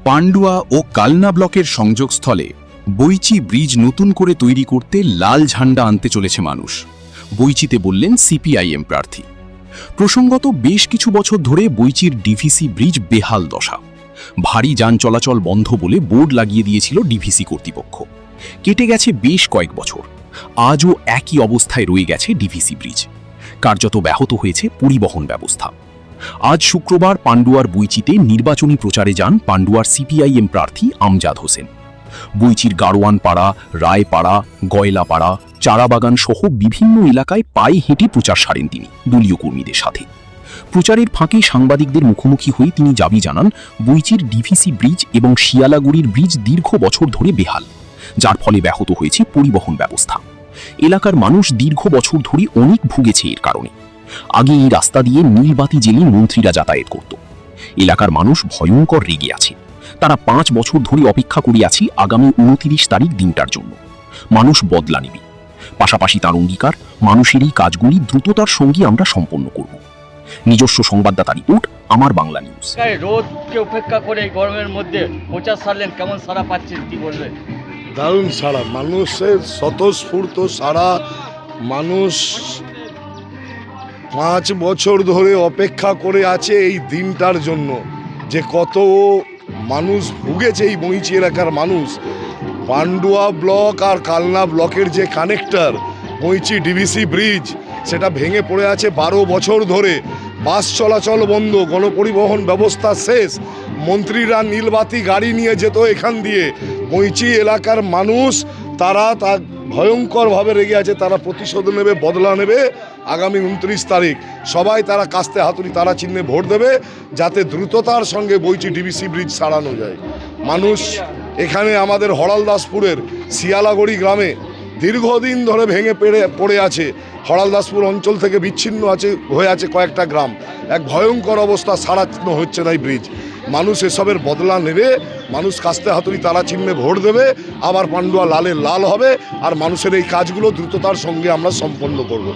পান্ডুয়া ও কালনা ব্লকের সংযোগস্থলে বৈচি ব্রিজ নতুন করে তৈরি করতে লাল ঝান্ডা আনতে চলেছে মানুষ। বৈচিতে বললেন সিপিআইএম প্রার্থী। প্রসঙ্গত বেশ কিছু বছর ধরে বৈচির ডিভিসি ব্রিজ বেহাল দশা। ভারী যান চলাচল বন্ধ বলে বোর্ড লাগিয়ে দিয়েছিল ডিভিসি কর্তৃপক্ষ। কেটে গেছে বেশ কয়েক বছর, আজও একই অবস্থায় রয়ে গেছে ডিভিসি ব্রিজ। কার্যত ব্যাহত হয়েছে পরিবহন ব্যবস্থা। আজ শুক্রবার পান্ডুয়ার বৈচিতে নির্বাচনী প্রচারে যান পান্ডুয়ার সিপিআইএম প্রার্থী আমজাদ হোসেন। বৈচির গাড়োয়ানপাড়া, রায়পাড়া, গয়লাপাড়া, চারাবাগান সহ বিভিন্ন এলাকায় পায়ে হেঁটে প্রচার সারেন তিনি দলীয় কর্মীদের সাথে। প্রচারের ফাঁকে সাংবাদিকদের মুখোমুখি হয়ে তিনি দাবি জানান, বৈচির ডিভিসি ব্রিজ এবং শিয়ালাগুড়ির ব্রিজ দীর্ঘ বছর ধরে বেহাল, যার ফলে ব্যাহত হয়েছে পরিবহন ব্যবস্থা। এলাকার মানুষ দীর্ঘ বছর ধরে অনেক ভুগেছে এর কারণে। আগে এই রাস্তা দিয়ে নীলবাতি জ্বেলে মন্ত্রীরা যাতায়াত করত। এলাকার মানুষ ভয়ঙ্কর রেগে আছে। তারা 5 বছর ধরে অপেক্ষা করে আছে আগামী 29 তারিখ দিনটার জন্য। মানুষ বদলা নেবে। পাশাপাশি তার অঙ্গীকার, মানুষের এই কাজগুলি দ্রুততার সঙ্গে আমরা সম্পন্ন করব। নিজস্ব সংবাদদাতা রিপোর্ট, আমার বাংলা নিউজ। রোদকে উপেক্ষা করে গরমের মধ্যে প্রচার সারলেন, কেমন সারা পাচ্ছেন, কি বলবেন? দারুণ সারা, মানুষের স্বতঃস্ফূর্ত সারা। মানুষ 5 বছর ধরে অপেক্ষা করে আছে এই দিনটার জন্য। যে কত মানুষ ভুগেছে এই বৈচি এলাকার মানুষ। পান্ডুয়া ব্লক আর কালনা ব্লকের যে কানেক্টর বৈচি ডিভিসি ব্রিজ, সেটা ভেঙে পড়ে আছে 12 বছর ধরে। বাস চলাচল বন্ধ, গণপরিবহন ব্যবস্থা শেষ। মন্ত্রীরা নীলবাতি গাড়ি নিয়ে যেত এখান দিয়ে। বৈচি এলাকার মানুষ তারা ভয়ঙ্করভাবে রেগে আছে। তারা প্রতিশোধ নেবে, বদলা নেবে আগামী 29 তারিখ। সবাই তারা কাস্তে হাতুড়ি তারা চিহ্নে ভোট দেবে, যাতে দ্রুততার সঙ্গে বৈচি ডিভিসি ব্রিজ সারানো যায়। মানুষ এখানে আমাদের হরালদাসপুরের শিয়ালাগড়ি গ্রামে দীর্ঘদিন ধরে ভেঙে পড়ে আছে। হরালদাসপুর অঞ্চল থেকে বিচ্ছিন্ন হয়ে আছে কয়েকটা গ্রাম। এক ভয়ঙ্কর অবস্থা, সারানো হচ্ছে না এই ব্রিজ। মানুষ এসবের বদলা নেবে, মানুষ কাস্তে হাতুড়ি তারা চিহ্নে ভোট দেবে, আবার পান্ডুয়া লালে লাল হবে, আর মানুষের এই কাজগুলো দ্রুততার সঙ্গে আমরা সম্পন্ন করব।